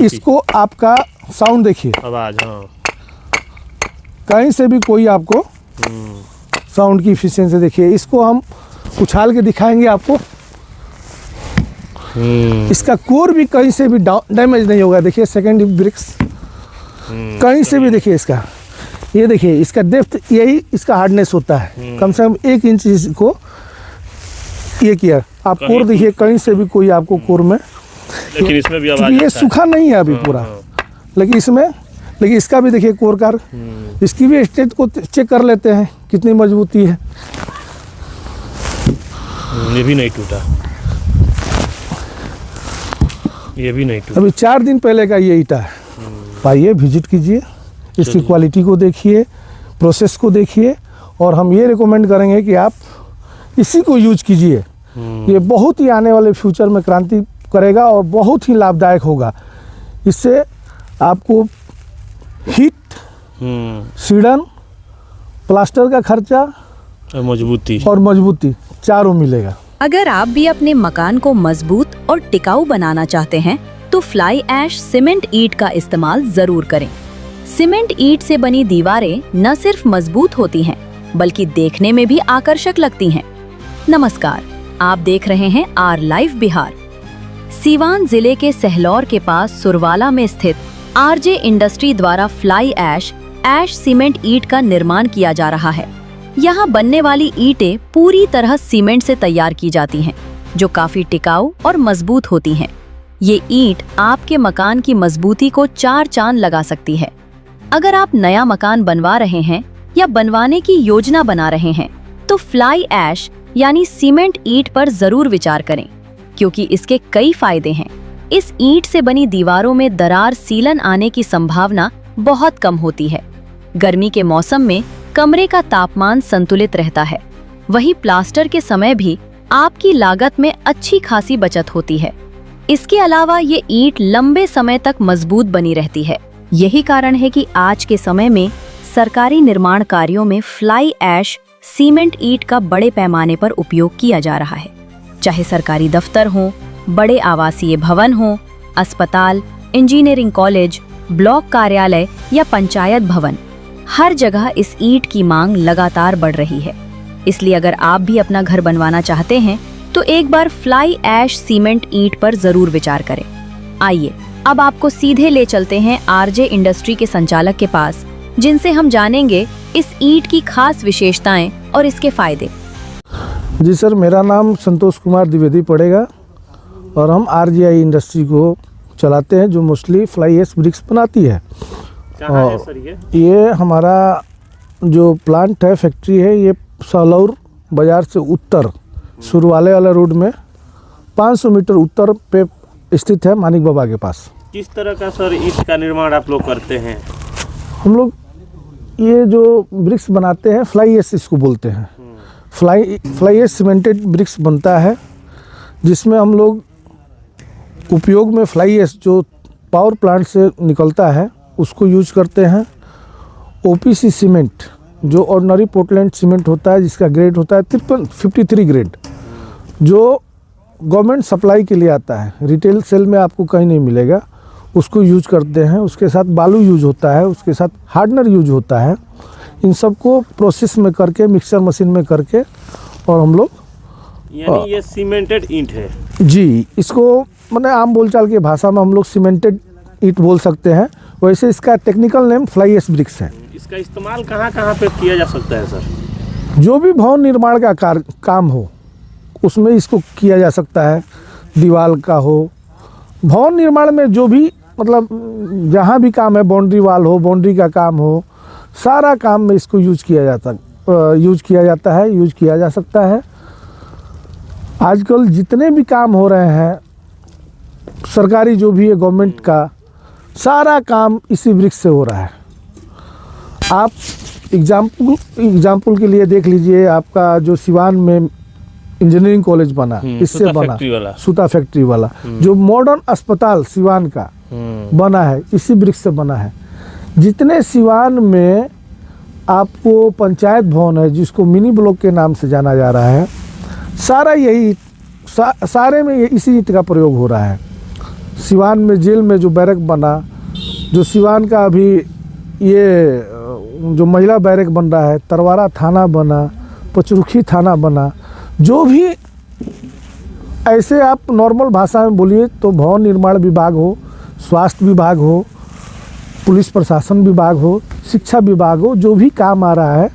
इसको आपका साउंड देखिए, आवाज, हाँ, कहीं से भी कोई आपको साउंड की इफिशिएंसी देखिए। इसको हम उछाल के दिखाएंगे आपको। इसका कोर भी कहीं से भी डैमेज नहीं होगा। देखिए सेकेंड ब्रिक्स कहीं से भी देखिए इसका, ये देखिए इसका डेप्थ, यही इसका हार्डनेस होता है। कम से कम 1 इंच इसको ये किया। आप कोर देखिए, कहीं से भी कोई आपको कोर में, लेकिन इसमें भी आवाज, ये सूखा नहीं है अभी पूरा, लेकिन इसका भी देखिए कोर कार, इसकी भी स्टेट को चेक कर लेते हैं कितनी मजबूती है। ये भी नहीं टूटा, ये भी नहीं टूटा। अभी 4 दिन पहले का ये ईटा है। आइए विजिट कीजिए, इसकी क्वालिटी को देखिए, प्रोसेस को देखिए, और हम ये रिकमेंड करेंगे कि आप इसी को यूज कीजिए। ये बहुत ही आने वाले फ्यूचर में क्रांति करेगा और बहुत ही लाभदायक होगा। इससे आपको हीट, सीडन, प्लास्टर का खर्चा और मजबूती चारों मिलेगा। अगर आप भी अपने मकान को मजबूत और टिकाऊ बनाना चाहते हैं तो फ्लाई ऐश सीमेंट ईंट का इस्तेमाल जरूर करें। सीमेंट ईंट से बनी दीवारें न सिर्फ मजबूत होती हैं, बल्कि देखने में भी आकर्षक लगती हैं। नमस्कार, आप देख रहे हैं आर लाइव बिहार। सीवान जिले के सहलौर के पास सुरवाला में स्थित आरजे इंडस्ट्री द्वारा फ्लाई ऐश सीमेंट ईंट का निर्माण किया जा रहा है। यहाँ बनने वाली ईंटें पूरी तरह सीमेंट से तैयार की जाती हैं, जो काफी टिकाऊ और मजबूत होती हैं। ये ईंट आपके मकान की मजबूती को 4 चांद लगा सकती है। अगर आप नया मकान बनवा रहे हैं या बनवाने की योजना बना रहे हैं तो फ्लाई ऐश यानी सीमेंट ईंट पर जरूर विचार करें, क्योंकि इसके कई फायदे हैं। इस ईंट से बनी दीवारों में दरार, सीलन आने की संभावना बहुत कम होती है। गर्मी के मौसम में कमरे का तापमान संतुलित रहता है। वहीं प्लास्टर के समय भी आपकी लागत में अच्छी खासी बचत होती है। इसके अलावा ये ईंट लंबे समय तक मजबूत बनी रहती है। यही कारण है कि आज के समय में सरकारी निर्माण कार्यों में फ्लाई ऐश सीमेंट ईंट का बड़े पैमाने पर उपयोग किया जा रहा है। चाहे सरकारी दफ्तर हो, बड़े आवासीय भवन हो, अस्पताल, इंजीनियरिंग कॉलेज, ब्लॉक कार्यालय या पंचायत भवन, हर जगह इस ईंट की मांग लगातार बढ़ रही है। इसलिए अगर आप भी अपना घर बनवाना चाहते हैं तो एक बार फ्लाई ऐश सीमेंट ईंट पर जरूर विचार करें। आइए अब आपको सीधे ले चलते हैं आरजे इंडस्ट्री के संचालक के पास, जिनसे हम जानेंगे इस ईंट की खास विशेषताएं और इसके फायदे। जी सर, मेरा नाम संतोष कुमार द्विवेदी पड़ेगा और हम आरजीआई इंडस्ट्री को चलाते हैं, जो मोस्टली फ्लाई ऐश ब्रिक्स बनाती है। कहाँ है सर ये हमारा जो प्लांट है, फैक्ट्री है, ये सहलौर बाजार से उत्तर सुरवाले वाला रोड में 500 मीटर उत्तर पे स्थित है, मानिक बाबा के पास। किस तरह का सर ईंट का निर्माण आप लोग करते हैं? हम लोग ये जो ब्रिक्स बनाते हैं, फ्लाई ऐश इसको बोलते हैं। फ्लाई ऐश सीमेंटेड ब्रिक्स बनता है, जिसमें हम लोग उपयोग में फ्लाई ऐश जो पावर प्लांट से निकलता है उसको यूज करते हैं। ओपीसी सीमेंट जो ऑर्डिनरी पोर्टलैंड सीमेंट होता है, जिसका ग्रेड होता है 53 ग्रेड, जो गवर्नमेंट सप्लाई के लिए आता है, रिटेल सेल में आपको कहीं नहीं मिलेगा, उसको यूज करते हैं। उसके साथ बालू यूज होता है, उसके साथ हार्डनर यूज होता है। इन सबको प्रोसेस में करके, मिक्सर मशीन में करके, और हम लोग, यानी ये सीमेंटेड ईंट है जी। इसको मैंने आम बोलचाल की भाषा में हम लोग सीमेंटेड ईंट बोल सकते हैं। वैसे इसका technical name fly ash bricks है। इसका इस्तेमाल कहाँ कहाँ पे किया जा सकता है सर? जो भी भवन निर्माण का काम हो उसमें इसको किया जा सकता है। दीवार का हो, भवन निर्माण में जो भी, मतलब जहाँ भी काम है, बाउंड्री वाल हो, बाउंड्री का काम हो, सारा काम में इसको यूज किया जा सकता है। आजकल जितने भी काम हो रहे हैं सरकारी, जो भी है गवर्नमेंट का, सारा काम इसी ब्रिक्स से हो रहा है। आप एग्जाम्पल के लिए देख लीजिए, आपका जो सिवान में इंजीनियरिंग कॉलेज बना, इससे बना, सूता फैक्ट्री वाला, जो मॉडर्न अस्पताल सिवान का बना है, इसी ब्रिक्स से बना है। जितने सिवान में आपको पंचायत भवन है, जिसको मिनी ब्लॉक के नाम से जाना जा रहा है, सारा यही सारे में इसी ईंट का प्रयोग हो रहा है। सिवान में जेल में जो बैरक बना, जो सिवान का अभी ये जो महिला बैरक बन रहा है, तरवारा थाना बना, पचरुखी थाना बना, जो भी ऐसे आप नॉर्मल भाषा में बोलिए तो भवन निर्माण विभाग हो, स्वास्थ्य विभाग हो, पुलिस प्रशासन विभाग हो, शिक्षा विभाग हो, जो भी काम आ रहा है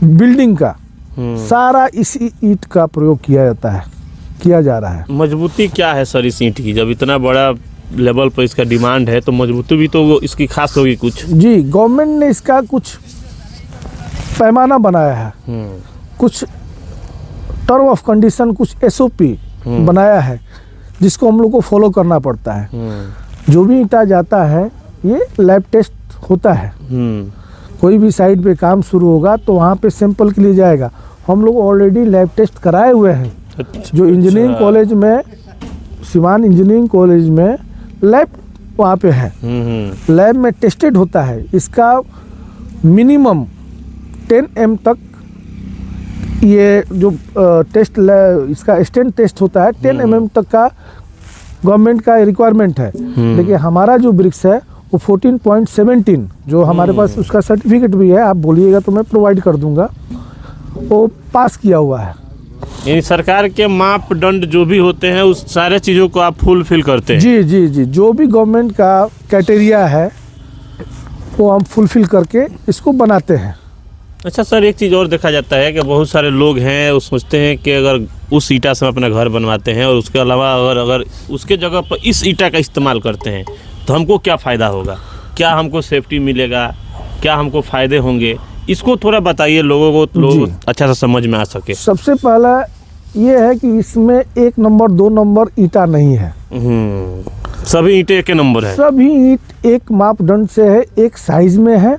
बिल्डिंग का, सारा इसी ईंट का प्रयोग किया जा रहा है। मजबूती क्या है सर इस ईंट की? जब इतना बड़ा लेवल पर इसका डिमांड है तो मजबूती भी तो इसकी खास होगी कुछ। जी, गवर्नमेंट ने इसका कुछ पैमाना बनाया है, कुछ टर्म ऑफ कंडीशन, कुछ SOP बनाया है जिसको हम लोग को फॉलो करना पड़ता है। जो भी ईंटा जाता है ये लैब टेस्ट होता है। कोई भी साइट पे काम शुरू होगा तो वहाँ पे सैंपल के लिए जाएगा। हम लोग ऑलरेडी लैब टेस्ट कराए हुए हैं। जो इंजीनियरिंग कॉलेज में, सिवान इंजीनियरिंग कॉलेज में लैब वहाँ पे है, लैब में टेस्टेड होता है। इसका मिनिमम 10 m तक ये जो टेस्ट इसका स्टैंड टेस्ट होता है 10 mm तक का गवर्नमेंट का रिक्वायरमेंट है। लेकिन हमारा जो ब्रिक्स है वो 14.17 जो हमारे पास उसका सर्टिफिकेट भी है, आप बोलिएगा तो मैं प्रोवाइड कर दूंगा, वो पास किया हुआ है। यानी सरकार के मापदंड जो भी होते हैं उस सारे चीज़ों को आप फुलफिल करते हैं? जी जी जी, जो भी गवर्नमेंट का क्राइटेरिया है वो हम फुलफिल करके इसको बनाते हैं। अच्छा सर, एक चीज़ और देखा जाता है कि बहुत सारे लोग हैं वो सोचते हैं कि अगर उस ईंटा से हम अपना घर बनवाते हैं और उसके अलावा अगर उसके जगह पर इस ईंटा का इस्तेमाल करते हैं तो हमको क्या फ़ायदा होगा, क्या हमको सेफ्टी मिलेगा, क्या हमको फ़ायदे होंगे, इसको थोड़ा बताइए लोगों को, लोग अच्छा सा समझ में आ सके। सबसे पहला ये है कि इसमें 1 नंबर 2 नंबर ईंटा नहीं है। सभी ईंटें एक नंबर है। सभी ईंट एक मापदंड से है, एक साइज में है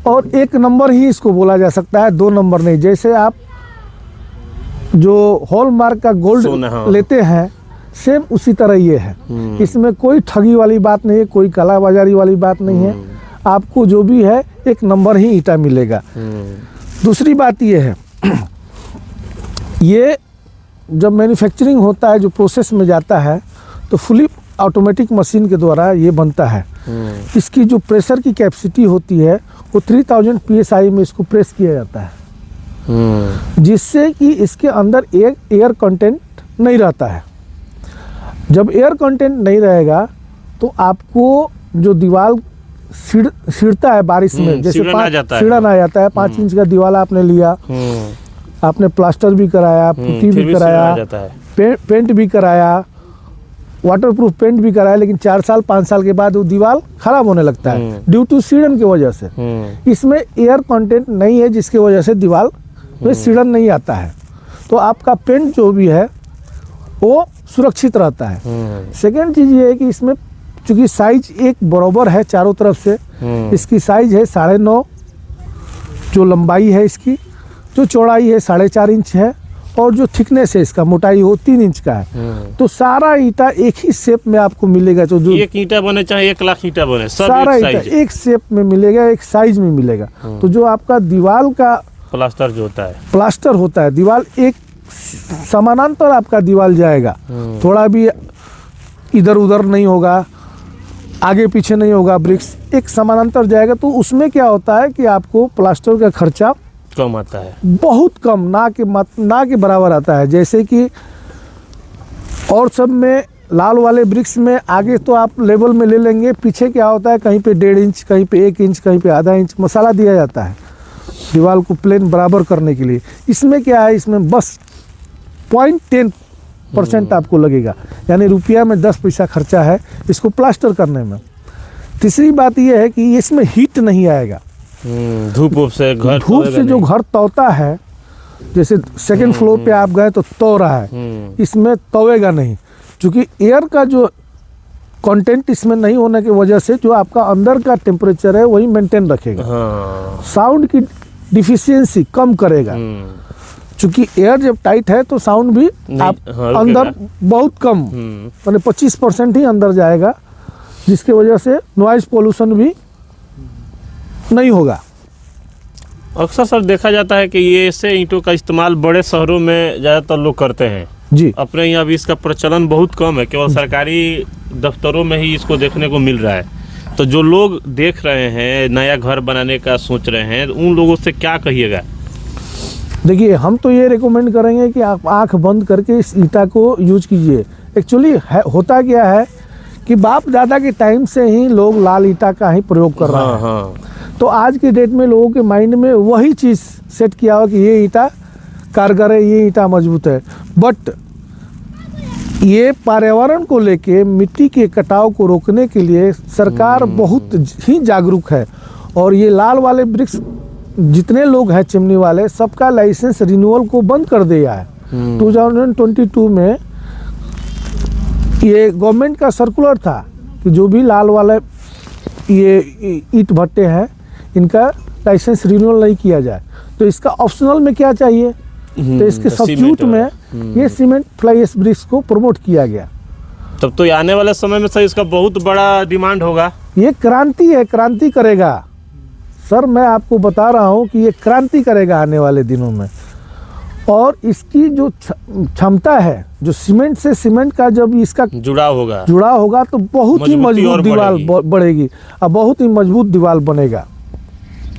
और 1 नंबर ही इसको बोला जा सकता है, 2 नंबर नहीं। जैसे आप जो हॉलमार्क का गोल्ड लेते हैं सेम उसी तरह ये है। इसमें कोई ठगी वाली बात नहीं है, कोई कालाबाजारी वाली बात नहीं है। आपको जो भी है 1 नंबर ही ईंटा मिलेगा। दूसरी बात ये है, ये जब मैन्युफैक्चरिंग होता है, जो प्रोसेस में जाता है तो फुली ऑटोमेटिक मशीन के द्वारा ये बनता है। इसकी जो प्रेशर की कैपेसिटी होती है वो 3000 PSI में इसको प्रेस किया जाता है, जिससे कि इसके अंदर एक एयर कंटेंट नहीं रहता है। जब एयर कंटेंट नहीं रहेगा तो आपको जो दीवार सिड़ता है बारिश में, जैसे सीढ़न आ जाता है 5 इंच का दीवार आपने लिया, आपने प्लास्टर भी कराया, पुट्टी भी कराया, पेंट भी कराया, वाटरप्रूफ पेंट भी कराया, लेकिन 4 साल 5 साल के बाद वो दीवार खराब होने लगता है ड्यू टू सीढ़न की वजह से। इसमें एयर कंटेंट नहीं है जिसकी वजह से दीवार में सीढ़न नहीं आता है, तो आपका पेंट जो भी है वो सुरक्षित रहता है। सेकेंड चीज़ ये है कि इसमें चूँकि साइज एक बराबर है चारों तरफ से, इसकी साइज है 9.5, जो लंबाई है इसकी, जो चौड़ाई है 4.5 इंच है और जो थिकनेस है इसका, मोटाई हो 3 इंच का है। तो सारा ईंटा एक ही शेप में आपको मिलेगा। जो एक ईंटा बने चाहे 1 लाख ईंटा बने, सारा ईंटा एक शेप में मिलेगा, एक साइज में मिलेगा। तो जो आपका दीवार का प्लास्टर होता है, दीवार एक समानांतर आपका दीवार जाएगा, थोड़ा भी इधर उधर नहीं होगा, आगे पीछे नहीं होगा, ब्रिक्स एक समानांतर जाएगा। तो उसमें क्या होता है कि आपको प्लास्टर का खर्चा कम आता है, बहुत कम, ना के बराबर आता है। जैसे कि और सब में लाल वाले ब्रिक्स में आगे तो आप लेवल में ले लेंगे, पीछे क्या होता है कहीं पे 1.5 इंच, कहीं पे 1 इंच, कहीं पे आधा इंच मसाला दिया जाता है दीवार को प्लेन बराबर करने के लिए। इसमें क्या है, इसमें बस 0.10% आपको लगेगा, यानी रुपया में 10 पैसा खर्चा है इसको प्लास्टर करने में। तीसरी बात यह है कि इसमें हीट नहीं आएगा। धूप से जो घर तौता है, जैसे सेकंड फ्लोर पे आप गए तो तौ रहा है, इसमें तौएगा नहीं, क्योंकि एयर का जो कंटेंट इसमें नहीं होने की वजह से जो आपका अंदर का टेम्परेचर है वही मेंटेन रखेगा। साउंड की डिफिशियंसी कम करेगा, क्योंकि एयर जब टाइट है तो साउंड भी आप अंदर बहुत कम, यानी 25% ही अंदर जाएगा, जिसकी वजह से नॉइज पोल्यूशन भी नहीं होगा। अक्सर सर देखा जाता है कि ये ऐसे ईंटों का इस्तेमाल बड़े शहरों में ज़्यादातर लोग करते हैं जी। अपने यहाँ भी इसका प्रचलन बहुत कम है, केवल सरकारी दफ्तरों में ही इसको देखने को मिल रहा है। तो जो लोग देख रहे हैं, नया घर बनाने का सोच रहे हैं, उन लोगों से क्या कहिएगा? देखिए, हम तो ये रिकमेंड करेंगे कि आप आंख बंद करके इस ईटा को यूज कीजिए। एक्चुअली होता क्या है कि बाप दादा के टाइम से ही लोग लाल ईटा का ही प्रयोग कर रहे हैं। हाँ। तो आज की डेट में लोगों के माइंड में वही चीज़ सेट किया हो कि ये ईटा कारगर है, ये ईटा मजबूत है। बट ये पर्यावरण को लेके मिट्टी के कटाव को रोकने के लिए सरकार बहुत ही जागरूक है। और ये लाल वाले वृक्ष जितने लोग हैं चिमनी वाले, सबका लाइसेंस रिन्यूअल को बंद कर दिया है। 2022 में ये गवर्नमेंट का सर्कुलर था कि जो भी लाल वाले ये ईंट भट्टे हैं, इनका लाइसेंस रिन्यूअल नहीं किया जाए। तो इसका ऑप्शनल में क्या चाहिए, तो इसके सब्स्टिट्यूट में ये सीमेंट फ्लाई एश ब्रिक्स को प्रमोट किया गया। तब तो ये आने वाले समय में सर इसका बहुत बड़ा डिमांड होगा। ये क्रांति है, क्रांति करेगा सर। मैं आपको बता रहा हूँ कि ये क्रांति करेगा आने वाले दिनों में। और इसकी जो क्षमता है, जो सीमेंट से सीमेंट का जब इसका जुड़ा होगा तो बहुत ही मजबूती मजबूत और दीवार बढ़ेगी और बहुत ही मजबूत दीवार बनेगा।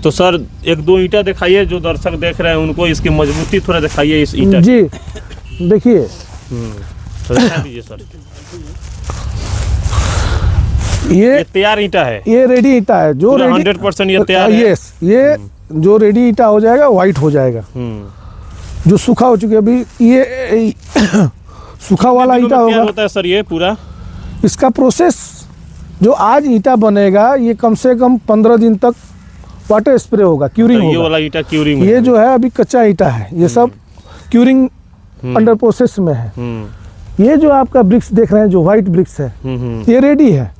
तो सर एक दो ईंटा दिखाइए, जो दर्शक देख रहे हैं उनको इसकी मजबूती थोड़ा दिखाइए इस ईंटा जी। देखिए, तो दिखा दीजिए सर। ये तैयार ईंटा है, ये रेडी ईंटा है जो 100% ये तैयार है। यस, ये जो रेडी ईंटा हो जाएगा वाइट हो जाएगा। जो सूखा हो चुके अभी ये सूखा वाला ईंटा होता है सर ये पूरा। इसका प्रोसेस जो आज ईंटा बनेगा, ये कम से कम 15 दिन तक वाटर स्प्रे होगा, क्यूरिंग होगा। ये वाला ईंटा क्यूरिंग, ये जो है अभी कच्चा ईंटा है, ये सब क्यूरिंग अंडर प्रोसेस में है। ये जो आपका ब्रिक्स देख रहे हैं, जो व्हाइट ब्रिक्स है, ये रेडी है।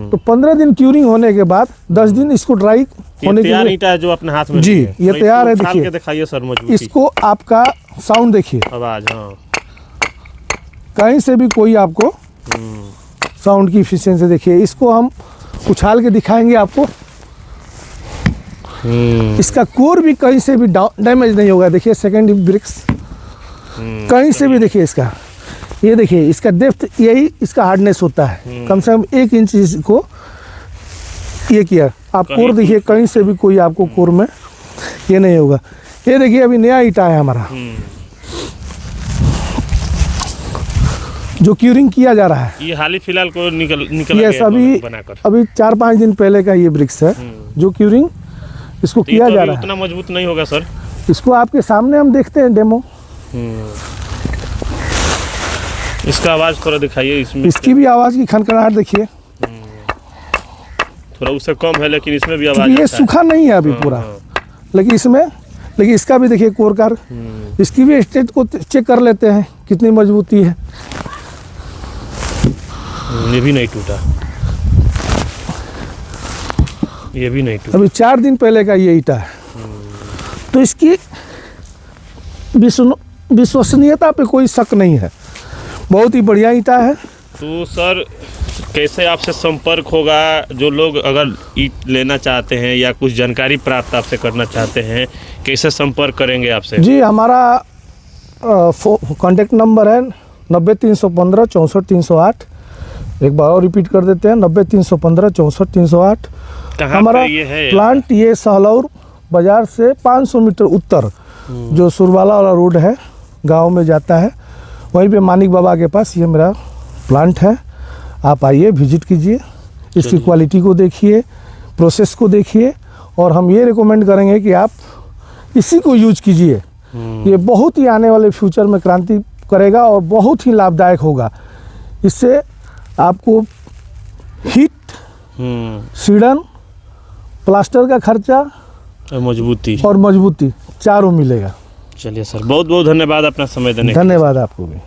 तो 15 दिन क्यूरिंग होने के बाद 10 दिन इसको ड्राई होने के लिए ईंटा है जो अपने हाथ में जी ये तैयार है। देखिए, दिखाइए सर मजबूती। इसको आपका साउंड देखिए, आवाज, हाँ, कहीं से भी कोई आपको साउंड की एफिशिएंसी देखिए। इसको हम उछाल के दिखाएंगे आपको। इसका कोर भी कहीं से भी डैमेज नहीं होगा। देखिए सेकंड ब्रिक्स कहीं से भी, देखिए इसका, ये देखिए इसका डेप्थ, यही इसका हार्डनेस होता है। कम से कम 1 इंच इसको ये किया। आप कोर देखिए, कहीं से भी कोई आपको कोर में ये नहीं होगा। ये देखिए अभी नया ईंटा है हमारा जो क्यूरिंग किया जा रहा है। ये हाल ही फिलहाल को निकल यस, अभी 4-5 दिन पहले का ये ब्रिक्स है जो क्यूरिंग इसको किया जा रहा है। उतना मजबूत नहीं होगा सर। इसको आपके सामने हम देखते हैं डेमो। इसका आवाज थोड़ा दिखाइए। इसमें इसकी भी आवाज की खनखनाहट देखिए, थोड़ा उससे कम है, लेकिन इसमें भी आवाज। ये सूखा नहीं है अभी पूरा, लेकिन इसका भी देखिए कोरकार। इसकी भी स्टेट को चेक कर लेते हैं कितनी मजबूती है। ये भी नहीं टूटा, ये भी नहीं टूटा। अभी 4 दिन पहले का ये ईंटा है। तो इसकी विश्वसनीयता पे कोई शक नहीं है, बहुत ही बढ़िया ईंटा है। तो सर कैसे आपसे संपर्क होगा? जो लोग अगर ईंट लेना चाहते हैं या कुछ जानकारी प्राप्त आपसे करना चाहते हैं, कैसे संपर्क करेंगे आपसे? जी, हमारा कॉन्टेक्ट नंबर है 90-315 64-308। एक बार और रिपीट कर देते हैं, 90-315 64-308। हमारा प्लांट ये सहलौर बाजार से 500 मीटर उत्तर जो सुरवाला वाला रोड है, गांव में जाता है, वहीं पे मानिक बाबा के पास ये मेरा प्लांट है। आप आइए, विजिट कीजिए, इसकी क्वालिटी को देखिए, प्रोसेस को देखिए, और हम ये रिकमेंड करेंगे कि आप इसी को यूज कीजिए। ये बहुत ही आने वाले फ्यूचर में क्रांति करेगा और बहुत ही लाभदायक होगा। इससे आपको हीट, सीडन, प्लास्टर का खर्चा और मजबूती चारों मिलेगा। चलिए सर, बहुत बहुत धन्यवाद अपना समय देने के लिए। धन्यवाद आपको भी।